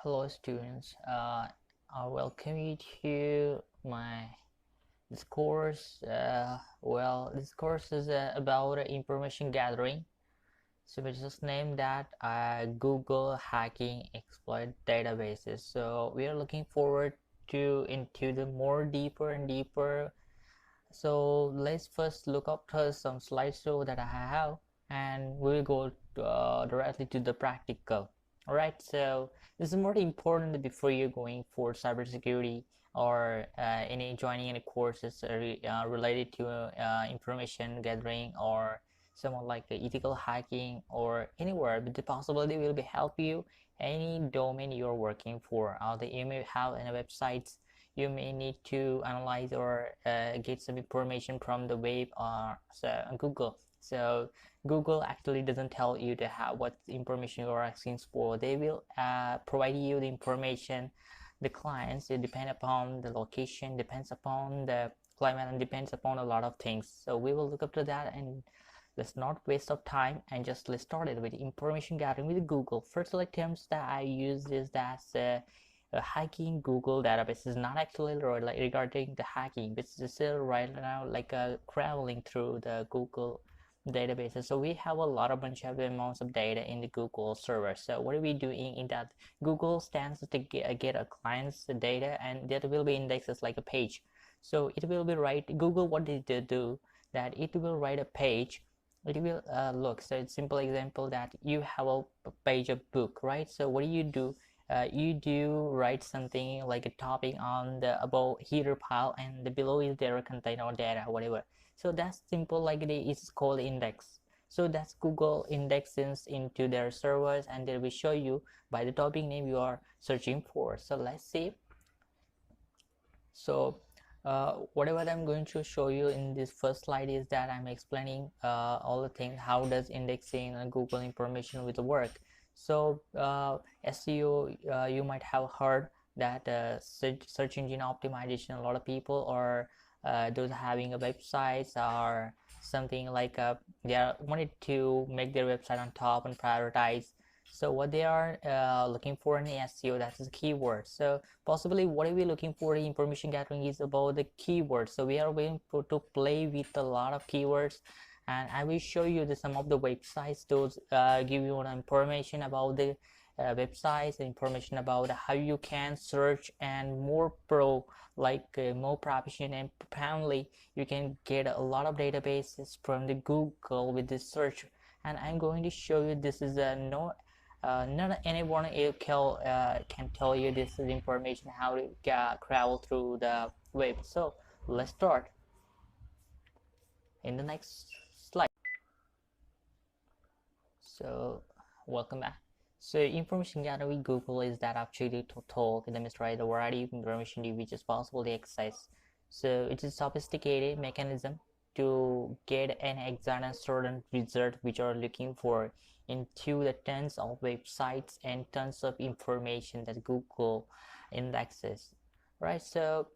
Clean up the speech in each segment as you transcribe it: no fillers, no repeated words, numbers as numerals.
Hello students, I welcome you to this course. This course is about information gathering. So we just named that Google hacking exploit databases. So we are looking forward to into the more deeper and deeper. So let's first look up to some slideshow that I have, and we'll go directly to the practical. All right, so this is more important before you're going for cybersecurity or any joining any courses related to information gathering or someone like ethical hacking or anywhere. But the possibility will be help you any domain you're working for. You may have any websites, you may need to analyze or get some information from the web or Google. So Google actually doesn't tell you to have what information you're asking for. They will provide you the information. The clients, it depends upon the location, depends upon the climate, and depends upon a lot of things. So we will look up to that, and let's not waste of time and just let's start it with information gathering with Google. First terms that I use is that hacking Google database is not actually regarding the hacking, but it's still right now like traveling through the Google databases. So we have a lot of bunch of amounts of data in the Google server. So what are we doing in that? Google stands to get a client's data, and that will be indexed as like a page. So it will be Google, what did it do? That it will write a page. It will look. So it's simple example that you have a page of book, right? So what do? You do write something like a topic on the above header pile, and the below is their content or data, whatever. So that's simple, like it's called index. So that's Google indexes into their servers, and they will show you by the topic name you are searching for. So let's see. So whatever I'm going to show you in this first slide is that I'm explaining all the things, how does indexing and Google information will work. So SEO, you might have heard that search engine optimization, a lot of people or those having a websites or something like they are wanted to make their website on top and prioritize. So what they are looking for in SEO, that's the keyword. So possibly what are we looking for in information gathering is about the keywords. So we are going to play with a lot of keywords, and I will show you some of the websites. Those give you information about the websites, information about how you can search, and more more proficient, and apparently you can get a lot of databases from the Google with this search. And I'm going to show you this is a not anyone can tell you this is information how to travel through the web. So let's start in the next slide. So welcome back. So information gathered with Google is that actually to talk and demonstrate a variety of information which is possible to access. So it's a sophisticated mechanism to get an exact and certain result which are looking for into the tons of websites and tons of information that Google indexes. Right, so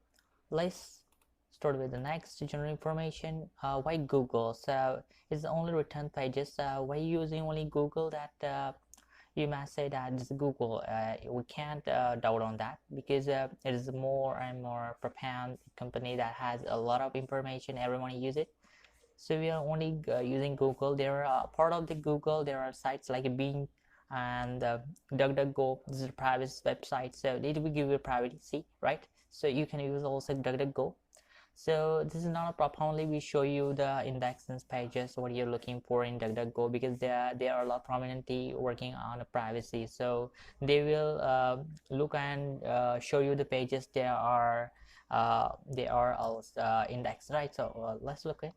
let's start with the next general information. Why Google? So it's only return pages. Why using only Google? That you must say that it's Google. We can't doubt on that, because it is more and more profound company that has a lot of information. Everyone use it. So we are only using Google. There are part of the Google. There are sites like Bing and DuckDuckGo. This is a private website, so it will give you privacy, right? So you can use also DuckDuckGo. So this is not a problem. Only we show you the indexes pages what you're looking for in DuckDuckGo, because they are a lot prominently working on the privacy. So they will look and show you the pages they are also indexed, right? So let's look at.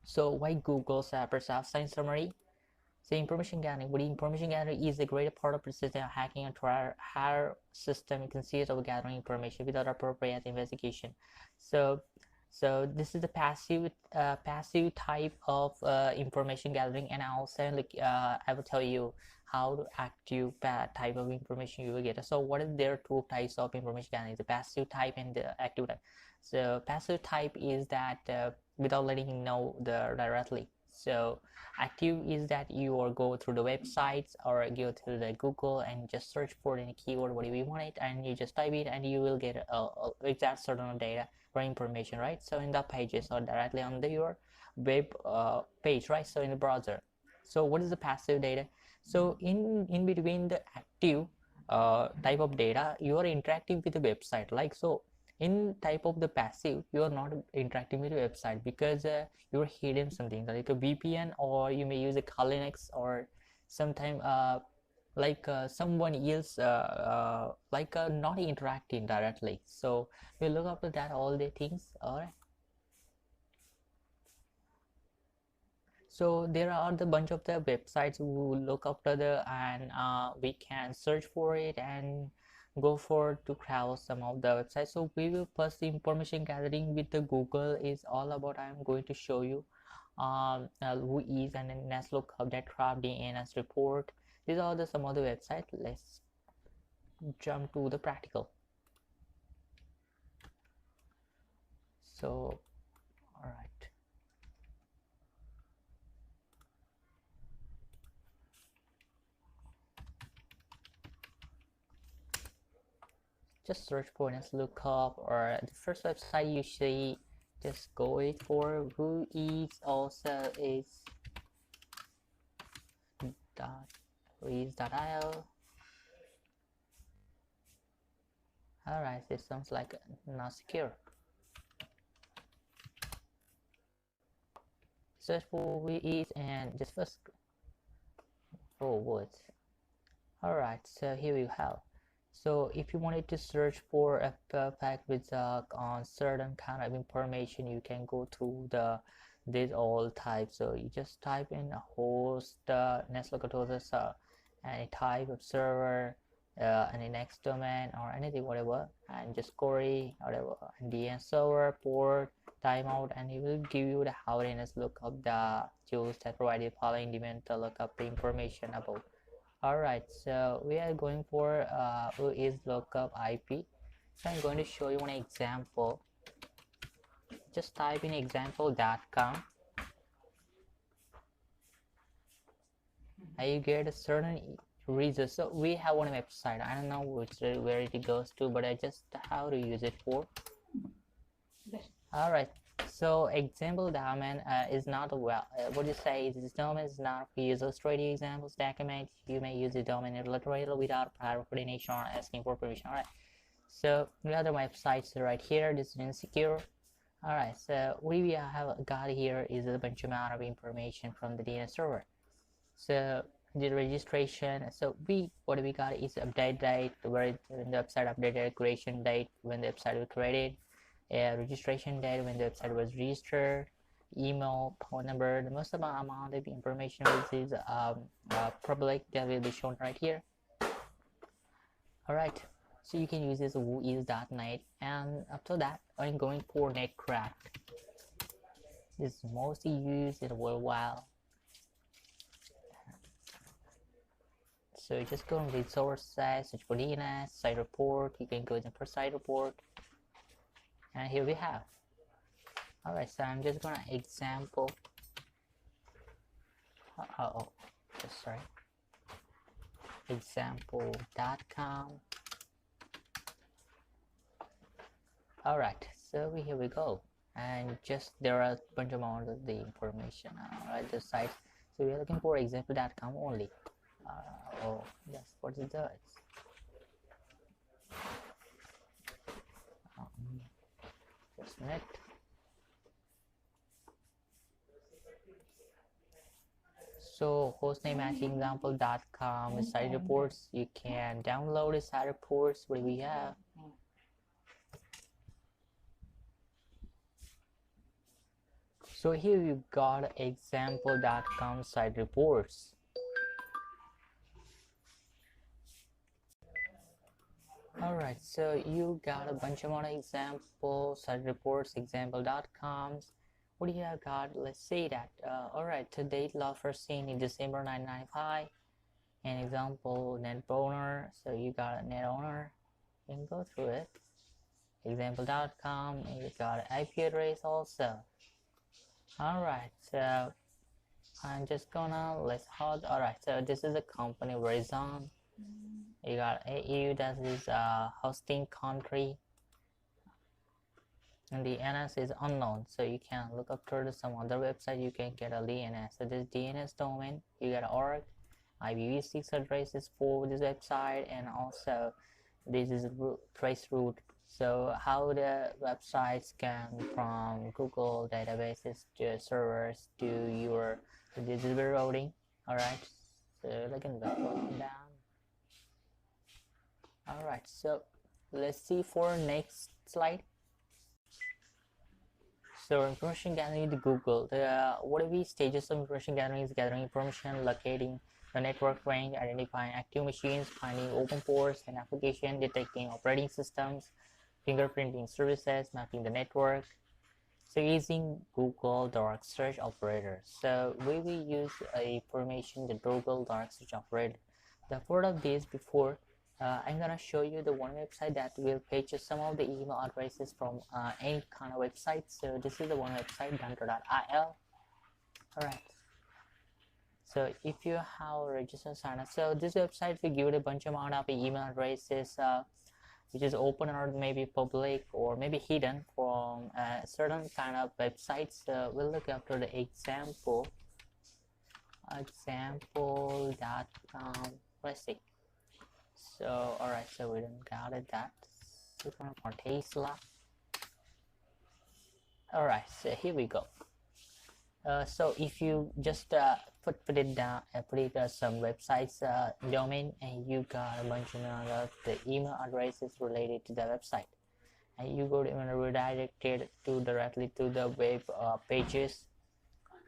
So why Google's perceived science summary? So information gathering. What information gathering is a greater part of persistent hacking and higher system. It consists of gathering information without appropriate investigation. So this is the passive type of information gathering, and also I will tell you how to active type of information you will get. So what is there two types of information gathering? The passive type and the active type. So passive type is that without letting you know directly. So active is that you or go through the websites or go through the Google and just search for any keyword whatever you want it, and you just type it and you will get a exact certain data or information, right? So in the pages or directly on your web page, right? So in the browser. So what is the passive data? So in between the active type of data, you are interacting with the website, like so. In type of the passive, you are not interacting with the website because you're hidden something like a VPN, or you may use a Linux, or sometime someone else not interacting directly. So we look after that all the things. All right. So there are the bunch of the websites who look after the, and we can search for it and go for to browse some of the websites. So we will first the information gathering with the Google is all about. I'm going to show you who is and then let's look up that craft DNS report. These are the some of the websites. Let's jump to the practical. So all right. Just search for let's look up, or the first website you see, just go it for who is also is .is.io. Alright, this sounds like not secure. Search for who is and just first what. Alright, so here you have. So if you wanted to search for a perfect result on certain kind of information, you can go through these all types. So you just type in a host, netlocalhost, any type of server, any next domain or anything whatever, and just query whatever DNS server, port, timeout, and it will give you the how DNS look up the tools that provide the following demand to look up the information about. Alright, so we are going for who is lookup IP. So I'm going to show you an example. Just type in example.com and you get a certain result. So we have one website. I don't know where it goes to, but I just how to use it for. Alright, so example domain is not what you say this domain is not for users trading examples document. You may use the domain literally without prior coordination or asking for permission. Alright, so the other websites right here, this is insecure. Alright, so what we have got here is a bunch amount of information from the DNS server. So the registration, so what we got is update date, where the website updated, creation date when the website was created, registration date when the website was registered, email, phone number. The most amount of information is public that will be shown right here. Alright, so you can use this whois.net, and after that I'm going for netcraft. This is mostly used in worldwide. So you just go on resources, search for DNS, site report. You can go in for site report, and here we have. Alright, so I'm just gonna example. Sorry. Example.com. Alright, so here we go, and just there are a bunch of amount of the information. Alright, the site. So we are looking for example.com only. Oh, that's what it does. Just a minute. So hostname matching example.com is site reports. You can download the site reports. What do we have? So here you got example.com site reports. Alright, so you got a bunch of example site reports, example.coms. What do you have got? Let's see that. Alright, to date log first seen in December 1995. An example net owner. So you got a net owner. You can go through it. Example.com, and you got an IP address also. Alright, so I'm just gonna let's hold. All right, so this is a company Verizon. You got AU, that is hosting country, and the DNS is unknown, so you can look up to some other website. You can get a DNS. So this DNS domain, you got org, IPv6 address is for this website, and also this is trace route. So how the websites come from Google databases to servers to your digital routing. All right, so like in the down. All right, so let's see for next slide. So information gathering with Google. What are the stages of information gathering is gathering information, locating the network range, identifying active machines, finding open ports and application, detecting operating systems, fingerprinting services, mapping the network. So using Google Dark Search Operator. So we will use a information the Google Dark Search Operator. The part of this before I'm gonna show you the one website that will fetch some of the email addresses from any kind of website. So this is the one website, danto.il. Alright, so if you have registered sign up, so this website will give you a bunch amount of email addresses which is open or maybe public or maybe hidden from a certain kind of websites. We'll look after the example example.com. Let's see. So alright, so we don't got it that for Tesla. Alright, so here we go. So if you just put it down and put it some websites domain, and you got a bunch of the email addresses related to the website, and you go to redirected to directly to the web pages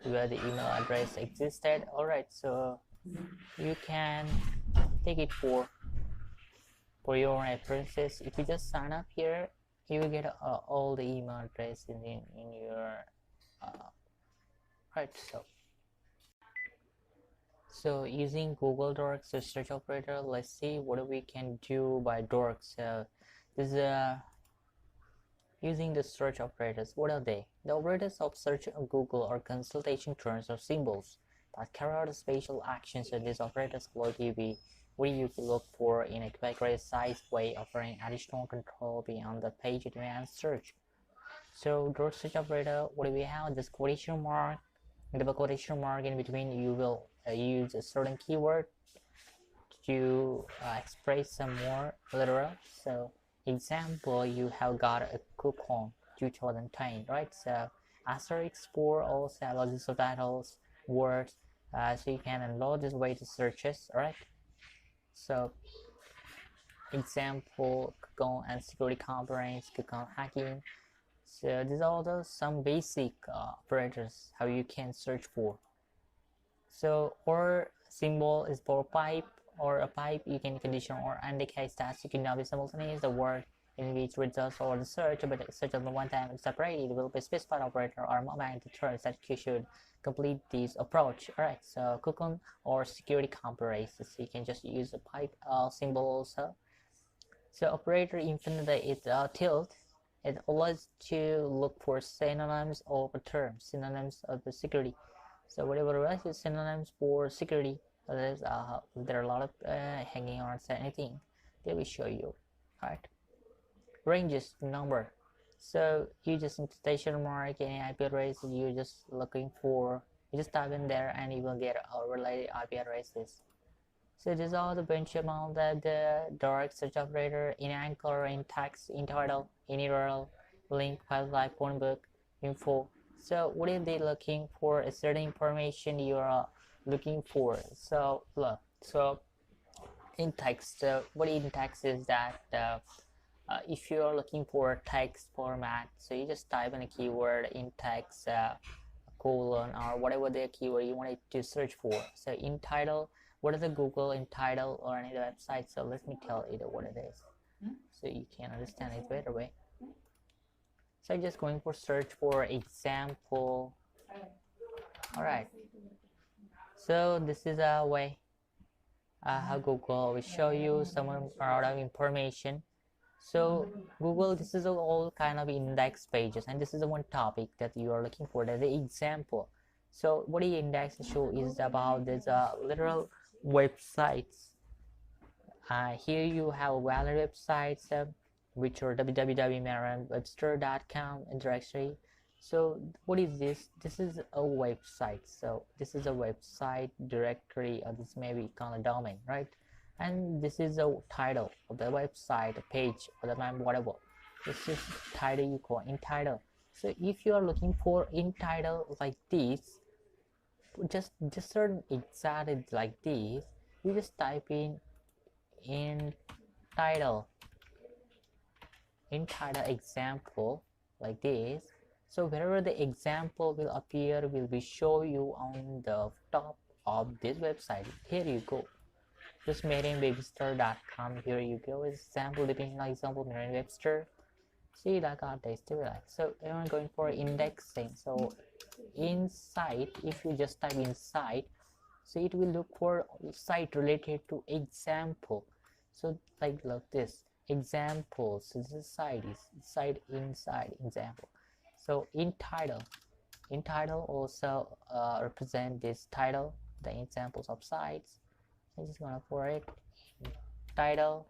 where the email address existed. Alright, so you can take it for your references. If you just sign up here, you will get all the email addresses in your right. So using Google Docs search operator, let's see what we can do by Docs. So this is using the search operators. What are they? The operators of search on Google are consultation terms or symbols that carry out special actions. So these operators will give you what you can look for in a quick, precise way, offering additional control beyond the page advanced search. So Docs search operator, what do we have? This quotation mark. The quotation mark in between, you will use a certain keyword to express some more literal. So example, you have got a coupon 2010, right? So asterisk for all lots of subtitles, words, so you can unload this way to searches, right? So example, coupon and security components, coupon hacking. So these are all some basic operators how you can search for. So or symbol is for pipe, or a pipe you can condition or indicate that you can now be simultaneous the word in which results or the search, but search on the one time separated will be specified operator or moment terms that you should complete this approach. Alright, so coupon or security components, so you can just use a pipe symbol also. So operator infinity is tilt. It allows to look for synonyms of a term, synonyms of the security. So whatever else is synonyms for security, there are a lot of hanging on anything they will show you. Alright, ranges number. So you just station mark any IP address you just looking for, you just type in there and you will get related IP addresses. So these are the bunch amount that the dark search operator in anchor, in text, in title, in URL, link, file type, phone book, info. So what are they looking for? A certain information you are looking for. So look, so in text, what in text is that if you are looking for text format, so you just type in a keyword in text colon or whatever the keyword you wanted to search for. So in title, what is the Google in title or any website? So let me tell you what it is, so you can understand it better way. So I'm just going for search for example. Alright, so this is a way how Google will show you some amount of information. So Google, this is all kind of index pages, and this is the one topic that you are looking for, the example. So what the index show is about this literal websites. Here you have valid websites, which are www.merriam-webster.com directory. So what is this? This is a website. So this is a website directory, or this may be called a domain, right? And this is a title of the website, a page, or the name, whatever. This is title you call in title. So if you are looking for in title like this, just search exactly like this. You just type in title example like this. So wherever the example will appear will be show you on the top of this website. Here you go, just merriam-webster.com. Here you go, example, depending on example Merriam-Webster. See, like our they still like. So I'm going for indexing. So inside, if you just type inside, so it will look for site related to example. So like this examples. So this site is site inside example. So in title also represent this title, the examples of sites. I'm just gonna for it title,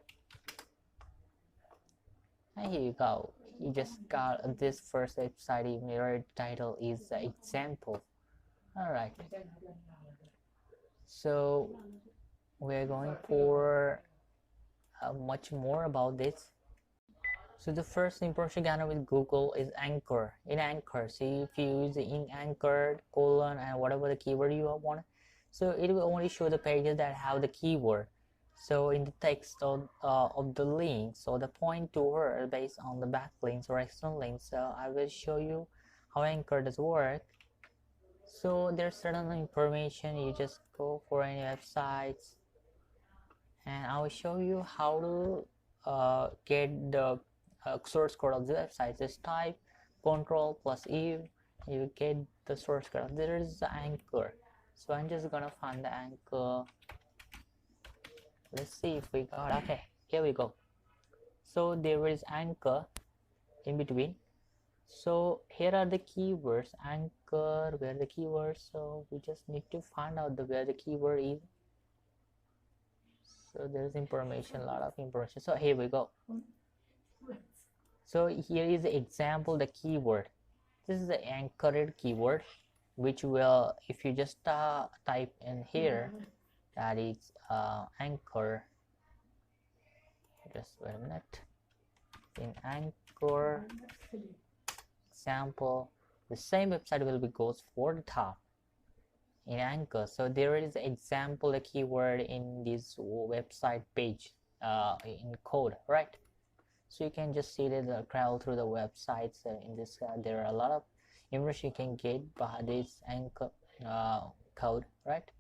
and here you go. You just got this first website mirror title is the example. All right. So we're going for much more about this. So the first information gathered with Google is anchor. In anchor, see, if you use in anchor colon and whatever the keyword you want, so it will only show the pages that have the keyword. So in the text of the link, so the point to her based on the backlinks or external links. So I will show you how anchor does work. So there's certain information, you just go for any websites, and I will show you how to get the source code of the website. Just type Ctrl+E, you get the source code. There is the anchor, so I'm just gonna find the anchor. Let's see if we got. Okay, here we go. So there is anchor in between. So here are the keywords. Anchor, where the keywords, so we just need to find out where the keyword is. So there's information, a lot of information. So here we go. So here is the example, the keyword. This is the anchored keyword, which will, if you just type in here, that is anchor. Just wait a minute. In anchor example, the same website will be goes for the top in anchor. So there is an example, a keyword in this website page in code, right? So you can just see that crawl through the websites. In this there are a lot of information you can get by this anchor code, right?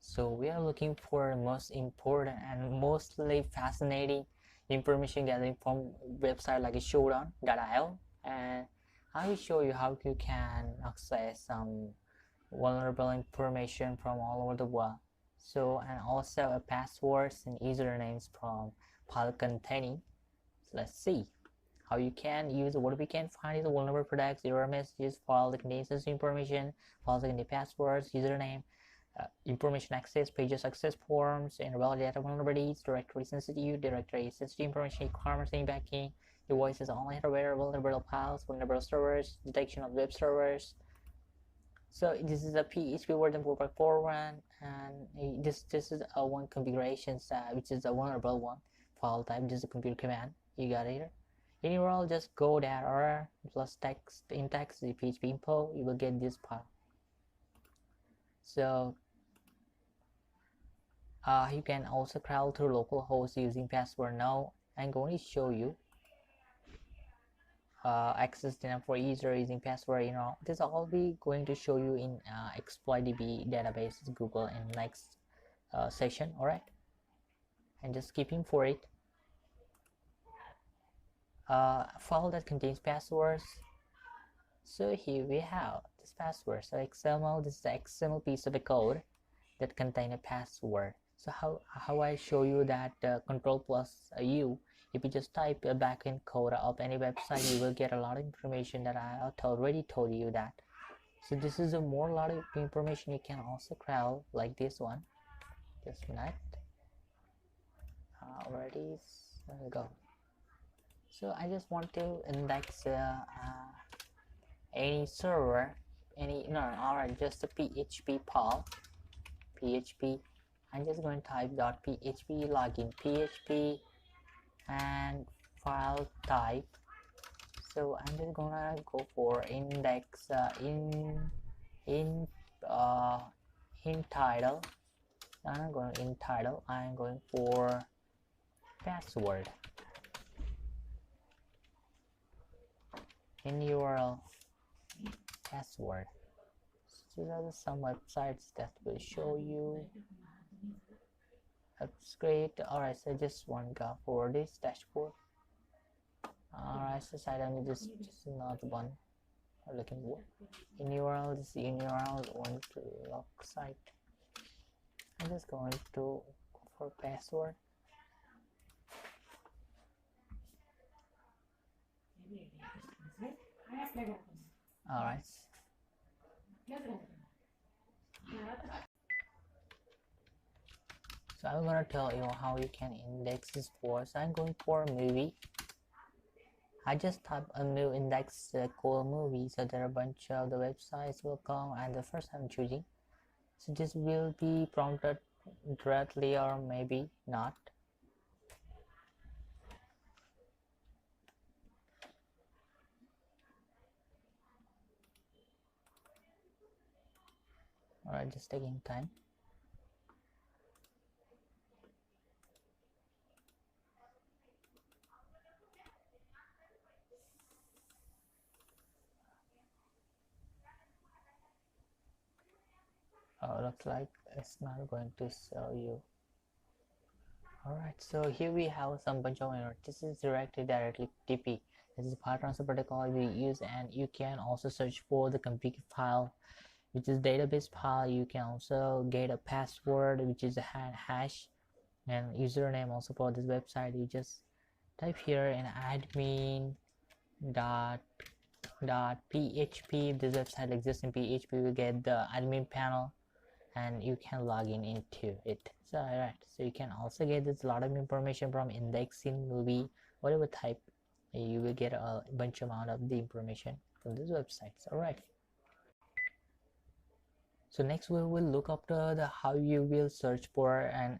So we are looking for most important and mostly fascinating information gathering from website like showdown.io, and I will show you how you can access some vulnerable information from all over the world. So, and also passwords and usernames from file containing. So let's see how you can use what we can find is the vulnerable products, error messages, file that contains sensitive information, files that contain passwords, username, information access, pages access forms, and valid data vulnerabilities, directory sensitive information requirements in backing, devices, online hardware, vulnerable files, vulnerable servers, detection of web servers. So this is a PHP version 4.41, and this is a one configuration, which is a vulnerable one. File type, this is a computer command. You got it here. In URL, just go there or plus text in text the PHP info. You will get this file. So you can also crawl through localhost using password. Now I'm going to show you access data for user using password. This all be going to show you in exploitdb databases Google in next session. All right, and just keeping for it file that contains passwords. So here we have this password. So XML, this is the XML piece of the code that contain a password. So how I show you that control plus U, if you just type a backend code of any website, you will get a lot of information that I already told you that. So this is a more lot of information you can also crowd like this one. Just a minute. Already go. So I just want to index any server, any no, alright, just a PHP pal, PHP. I'm just going to type .php login PHP and file type. So I'm just gonna go for index in title. I'm going in title. I'm going for password. In URL password. So these are some websites that will show you. That's great. Alright, so just one go for this dashboard. Alright, so site only just not one I'm looking for. In URL, this in URL want to log site. I'm just going to go for password. Alright. So I'm gonna tell you how you can index this for. So I'm going for movie. I just type a new index called movie, so there are a bunch of the websites will come, and the first I'm choosing. So this will be prompted directly or maybe not. Alright, just taking time. Looks like it's not going to show you. Alright, so here we have some bunch of errors. This is directly TP. This is part transfer protocol we use, and you can also search for the config file, which is database file. You can also get a password, which is a hash, and username also for this website. You just type here in admin dot php. If this website exists in PHP, you will get the admin panel and you can log into it. So alright, so you can also get this lot of information from indexing movie, whatever type. You will get a bunch amount of the information from this website. Alright, so next we will look after the how you will search for an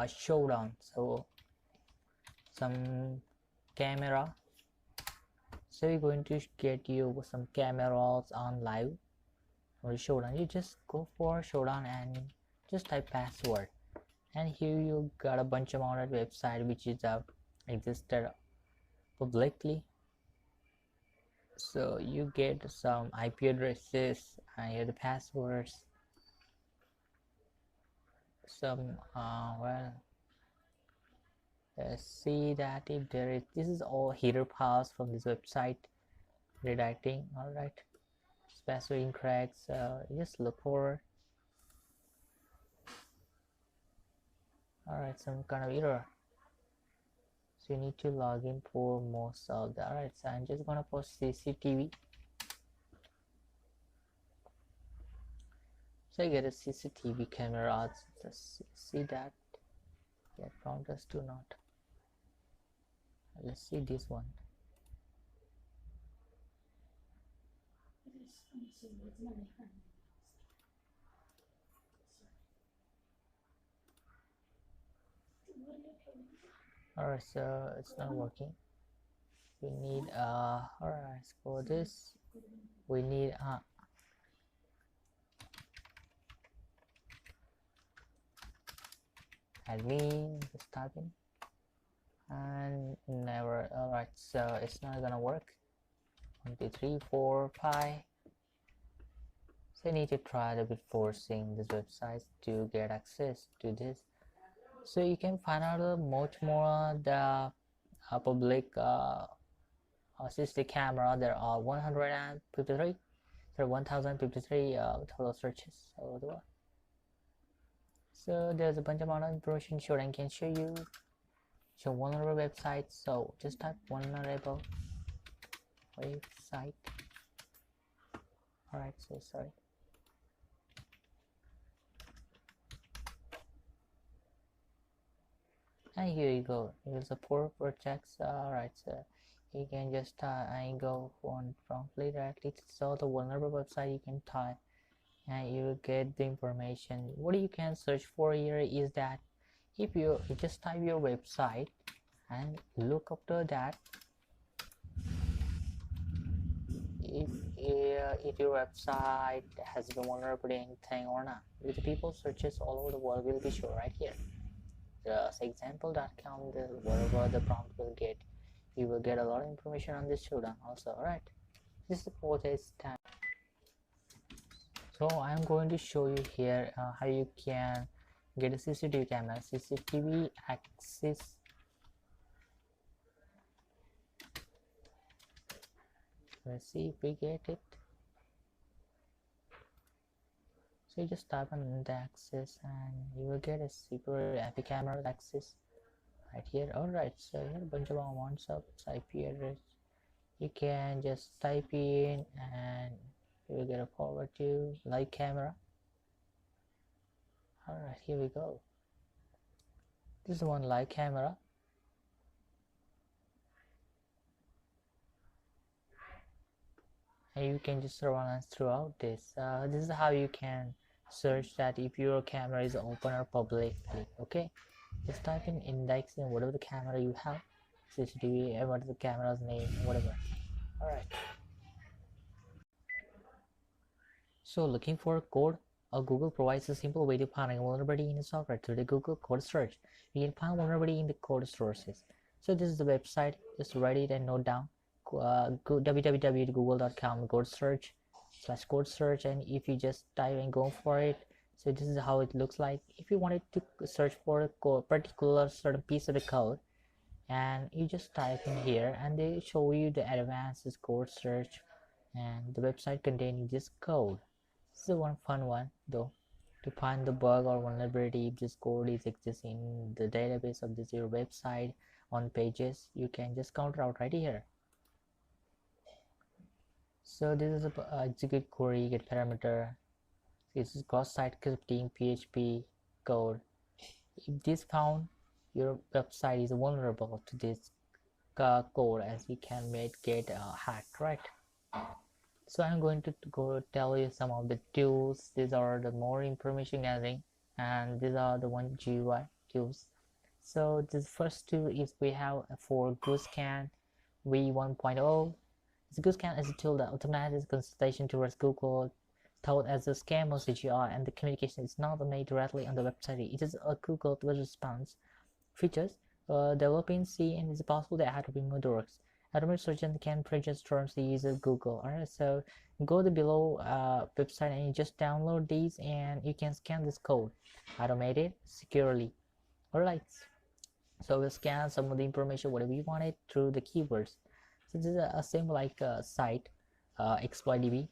showdown. So some camera. So you're going to get you some cameras on live or showdown. You just go for showdown and just type password, and here you got a bunch amount of website which is existed publicly. So you get some IP addresses and here the passwords, some well, let's see that if there is, this is all header files from this website redirecting. Alright, password incorrect, so just look for alright some kind of error. So you need to log in for most of the. Alright, so I'm just gonna post CCTV. So I get a CCTV camera. Let's see that. Yeah, prompt us to not. Let's see this one. Alright, so it's not working. We need alright, for this we need admin, just type in and never. Alright, so it's not gonna work. 1 2 3 4 5. So you need to try a bit forcing this website to get access to this. So you can find out much more the public assisted camera. There are 153, there are 1053 total searches. So there's a bunch amount of information sure I can show you. Show vulnerable website. So just type vulnerable website. Alright, so sorry. And here you go. Here's support projects. Alright, so you can just I go on promptly directly to so the vulnerable website you can type and you will get the information. What you can search for here is that if you just type your website and look after that if your website has been vulnerable to anything or not. With the people searches all over the world will be shown right here. Just example.com, whatever the prompt will get, you will get a lot of information on this showdown also. Alright, this is for this time. So I'm going to show you here how you can get a CCTV camera, CCTV access. Let's see if we get it. So you just type on the access and you will get a super IP camera access right here. Alright, so here a bunch of amounts of IP address. You can just type in and you will get a forward to live camera. Alright, here we go. This is one live camera. And you can just run throughout this. This is how you can search that if your camera is open or publicly. Okay, just type in index and whatever the camera you have, CCTV, and what is the camera's name, whatever. Alright, so looking for code, Google provides a simple way to find a vulnerability in the software through the Google code search. You can find vulnerability in the code sources. So this is the website, just write it and note down. Go www.google.com, code search, and if you just type and go for it, so this is how it looks like. If you wanted to search for a particular certain piece of the code, and you just type in here and they show you the advanced code search and the website containing this code. This is one fun one though, to find the bug or vulnerability. If this code is exists in the database of this your website on pages, you can just counter out right here. So this is a execute query, get parameter. This is cross-site scripting PHP code. If this found your website is vulnerable to this code, as you can get hacked, right? So I'm going to go tell you some of the tools. These are the more information gathering, and these are the one GUI tools. So this first tool is we have for GoScan v1.0. GoScan is a tool that automates consultation towards Google, thought as a scam or CGI, and the communication is not made directly on the website. It is a Google response features developing C, and it's possible that it will be more works. Automated search engine can prejudice terms the user Google. Alright, so go to below website and you just download these and you can scan this code, automated securely. Alright, so we'll scan some of the information whatever you wanted through the keywords. So this is a same like site exploit.db.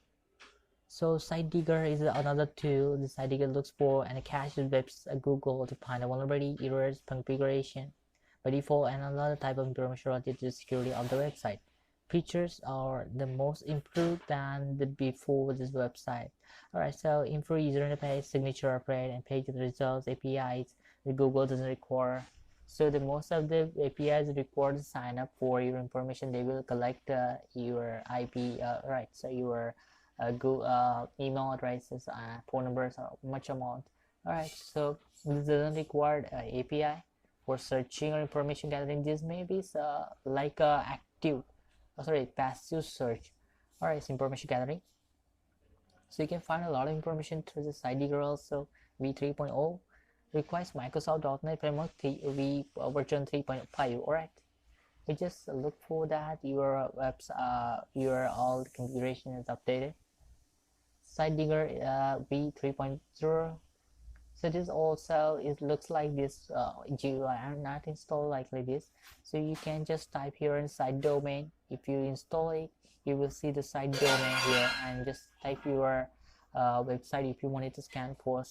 So SiteDigger is another tool. The SiteDigger looks for and caches webs Google to find a vulnerability, errors, configuration by default, and another type of information related to the security of the website. Features are the most improved than the before this website. Alright, so info, user interface, signature upgrade, and page results, APIs that Google doesn't require. So the most of the APIs require to sign up for your information. They will collect your IP, right? So your Google email addresses, phone numbers, or much amount. Alright, so this doesn't require API for searching or information gathering. This may be like passive search. Alright, it's information gathering. So you can find a lot of information through the SiteDigger also. v3.0 requires Microsoft.NET Framework version 3.5. Alright, we just look for that your your all configuration is updated. SiteDigger v3.0. So this also looks like this GUI are not installed like this. So you can just type here in site domain. If you install it, you will see the site domain here, and just type your website if you wanted to scan for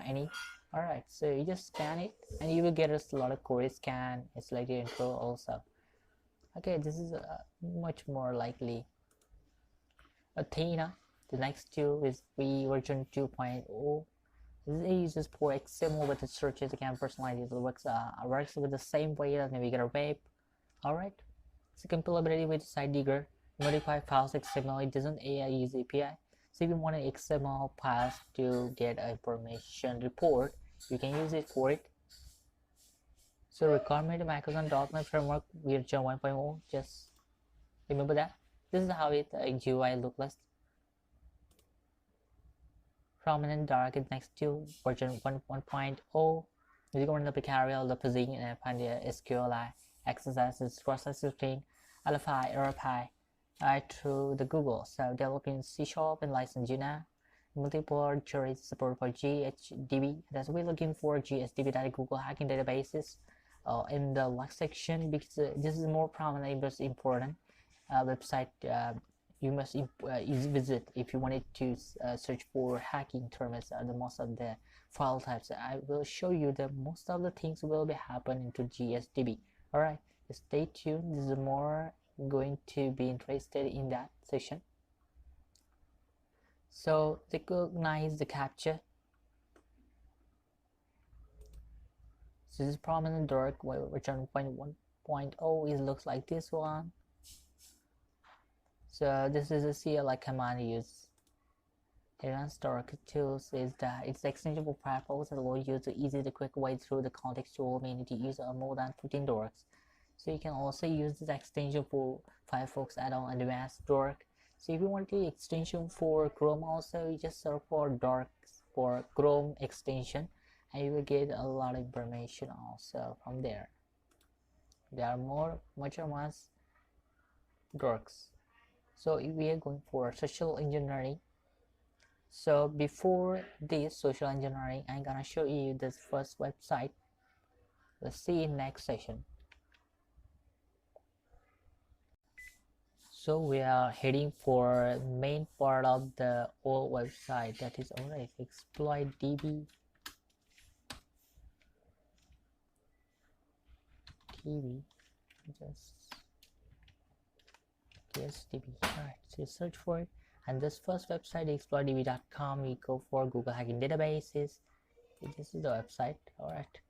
any. Alright, so you just scan it and you will get a lot of query scan. It's like your intro also. Okay, this is much more likely. Athena, the next two is V version 2.0. This uses for XML with the searches again personalized. It works with the same way as Navigator Web. Alright, so compatibility with SiteDigger, modify files XML. It doesn't use API. So if you want an XML files to get an information report, you can use it for it. So requirement Microsoft.NET Framework version 1.0. Just remember that. This is how it UI looks like. Prominent dark is next to version 1.0. You can run the carry all the position and find the SQLi exercises, process routine, alpha, error through the Google. So developing C# and license Juna. Multiple queries support for GHDB. That's we're looking for GHDB that Google hacking databases. In the last section, because this is more prominent, but important website you must visit if you wanted to search for hacking terms. The most of the file types I will show you, the most of the things will be happening to GSDB. All right, stay tuned. This is more going to be interested in that session. So recognize the captcha. So this is prominent dark version 1.0 is looks like this one. So this is a CLI command use. Advanced dark tools is that it's extension for Firefox that allows you to easily quick way through the contextual menu to use more than 15 dorks. So you can also use this extension for Firefox add-on Advanced Dark. So if you want the extension for Chrome also, you just search for darks for Chrome extension and you will get a lot of information also from there. There are much more dorks. So we are going for social engineering. So before this social engineering, I'm gonna show you this first website. Let's see in next session. So we are heading for main part of the old website, that is alright, exploit DB TV, just DB. Alright, so search for it, and this first website exploitdb.com. We go for Google hacking databases. This is the website. Alright,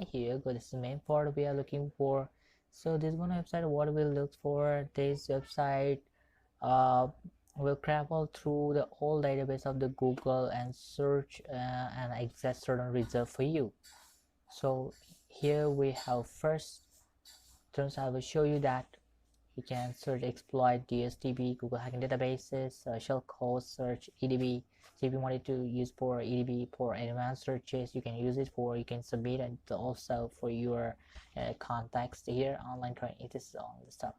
here you go. This is the main part we are looking for. So this one website, what we'll look for, this website will travel through the whole database of the Google and search and access certain results for you. So here we have first terms. I will show you that you can search exploit DSDB, Google hacking databases, shellcode search EDB. So if you wanted to use for EDB for advanced searches, you can use it for, you can submit it also for your context here, online training. It is all the stuff.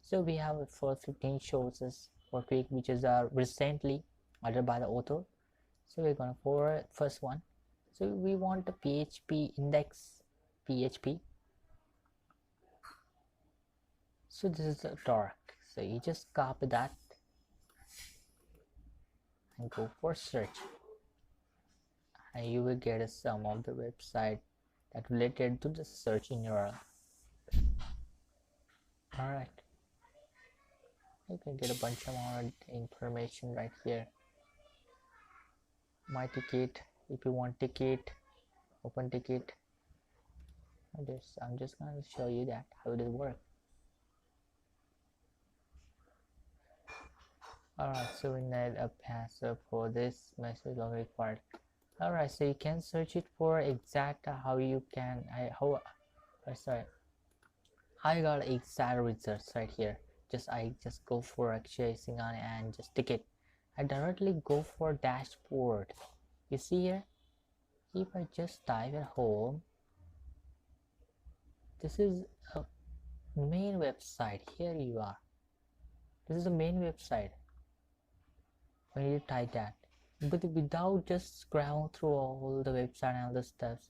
So we have for 15 sources for quick, which is recently added by the author. So we're gonna for first one. So we want the PHP index PHP. So this is dark, so you just copy that and go for search, and you will get a sum of the website that related to the search in URL. Alright, you can get a bunch of more information right here. My ticket, if you want ticket, open ticket. I'm just going to show you that how it works. Alright, so we need a password for this message log required. Alright, so you can search it for exact how you can how you got exact results right here. I just go for chasing on and just tick it. I directly go for dashboard. You see here, if I just type at home, this is a main website. Here you are. This is the main website. When you type that, but without just scroll through all the website and other steps,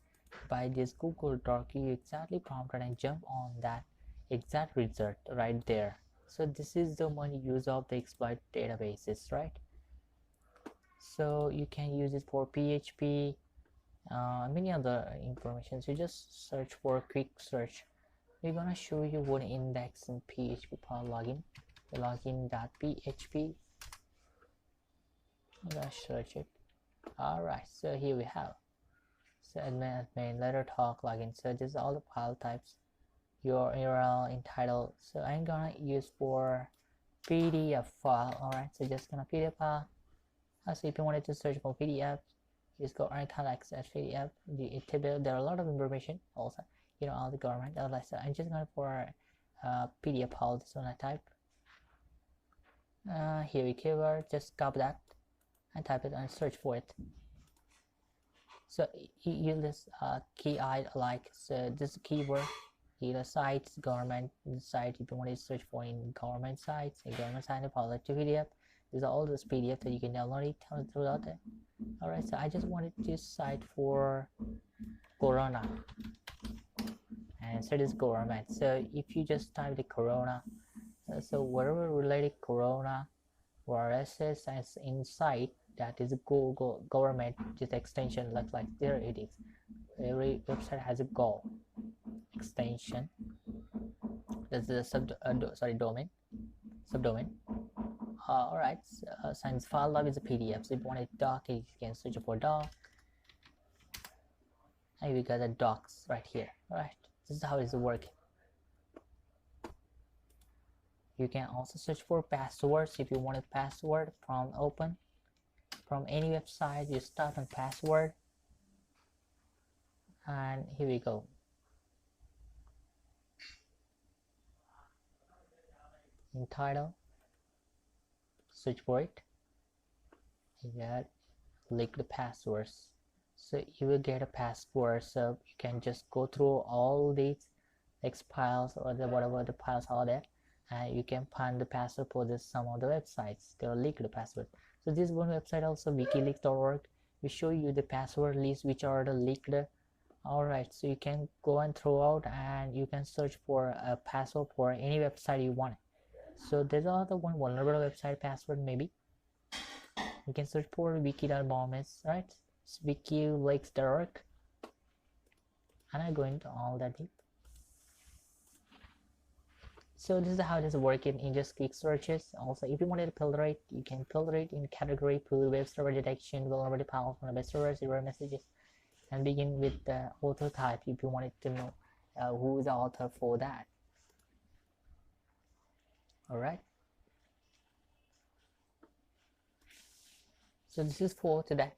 by this Google Doc, you exactly prompted and jump on that exact result right there. So this is the one use of the exploit databases, right? So you can use it for PHP many other information. So just search for quick search. We're gonna show you one index in PHP file login. Login.php. I'm gonna search it. Alright, so here we have. So admin, letter talk, login. So this is all the file types. Your URL entitled. So I'm gonna use for PDF file. Alright, so just gonna PDF file. So if you wanted to search for PDF, just go italics as PDF. The table, there are a lot of information also. You know, all the government. So I'm just going for PDF file. This one I type. Here we keyword. Just copy that and type it and search for it. So you use this key I like. So this keyword. Either sites, government site. If you want to search for in government sites, a government site, follow to PDF. These are all those PDF that you can download it throughout it. Alright, so I just wanted to cite for Corona, and so this government. So if you just type the Corona, so whatever related Corona or RSS as inside, that is a Google government, just extension like there it is. Every website has a Go extension. That's the domain, subdomain. Alright, since file love is a PDF, so if you want a doc, you can search for doc, and we got the docs right here. Alright, this is how it's working. You can also search for passwords if you want a password from open from any website. You start on password, and here we go. In title, search for it. You got link the passwords, so you will get a password. So you can just go through all these X files or whatever the files are there, and you can find the password for this some of the websites. They'll link the password. So this one website also wikileaks.org. We show you the password list which are the leaked. Alright, so you can go and throw out and you can search for a password for any website you want. So there's another one vulnerable website password. Maybe you can search for wiki.bombs, right? It's wikileaks.org, and I'm going to all that deep. So this is how this works in just quick searches. Also, if you wanted to filter it, you can filter it in category, pool, web server detection, vulnerability file from the web server, error messages, and begin with the author type if you wanted to know who is the author for that. Alright, so this is for today.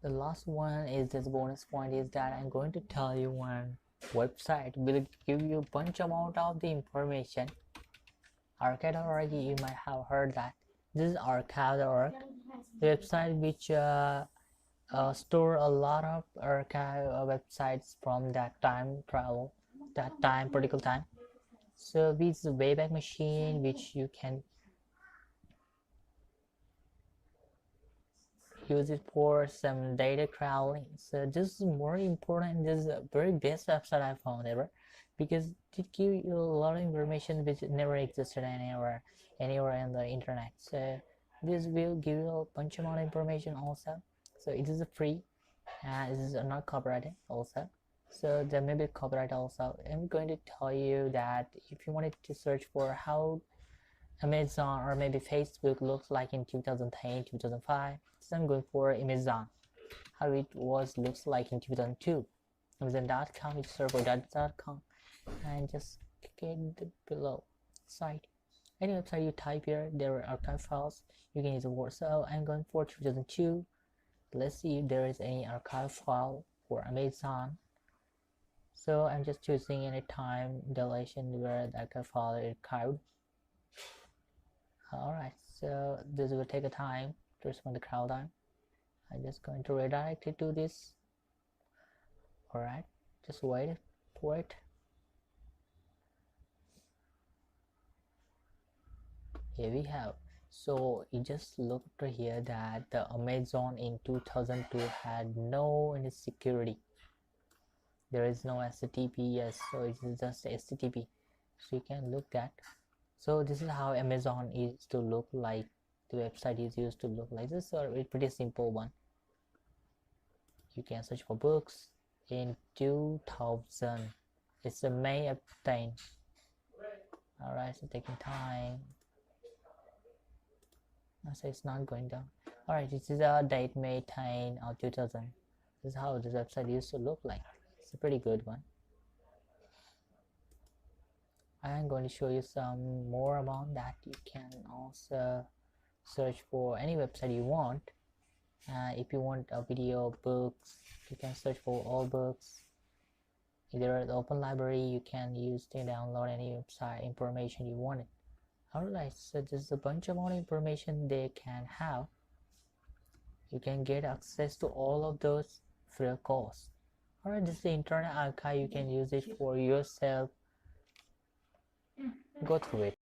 The last one is this bonus point is that I'm going to tell you one website will give you a bunch amount of the information. Archive.org, you might have heard that. This is archive.org, the website which store a lot of archive websites from that time travel, that time, particular time. So this is a Wayback Machine which you can use it for some data traveling. So this is more important. This is the very best website I found ever, because it gives you a lot of information which never existed anywhere in the internet. So this will give you a bunch amount of information also. So it is free, and this is not copyrighted also. So there may be copyright also. I'm going to tell you that if you wanted to search for how Amazon or maybe Facebook looks like in 2010, 2005, so I'm going for Amazon, how it looks like in 2002. Amazon.com, it's server.com, and just get the below site. Any website you type here, there are archive files, you can use the word. So I'm going for 2002. Let's see if there is any archive file for Amazon. So I'm just choosing any time dilation where the archive file is archived. Alright, so this will take a time to respond to crowd time. I'm just going to redirect it to this. Alright, just wait for it. Here we have. So you just looked here that the Amazon in 2002 had no any security. There is no HTTPS, so it is just HTTP. So you can look that. So this is how Amazon is to look like. The website is used to look like this, or a pretty simple one. You can search for books in 2000. It's a May obtained. Alright, so taking time. So it's not going down. Alright, this is a date May 10 of 2000. This is how this website used to look like. It's a pretty good one. I'm going to show you some more about that. You can also search for any website you want. If you want a video, books, you can search for all books. Either at the open library, you can use to download any website information you wanted. Alright, so there's a bunch of more information they can have. You can get access to all of those free of cost. Alright, this is the Internet Archive. You can use it for yourself. Go through it.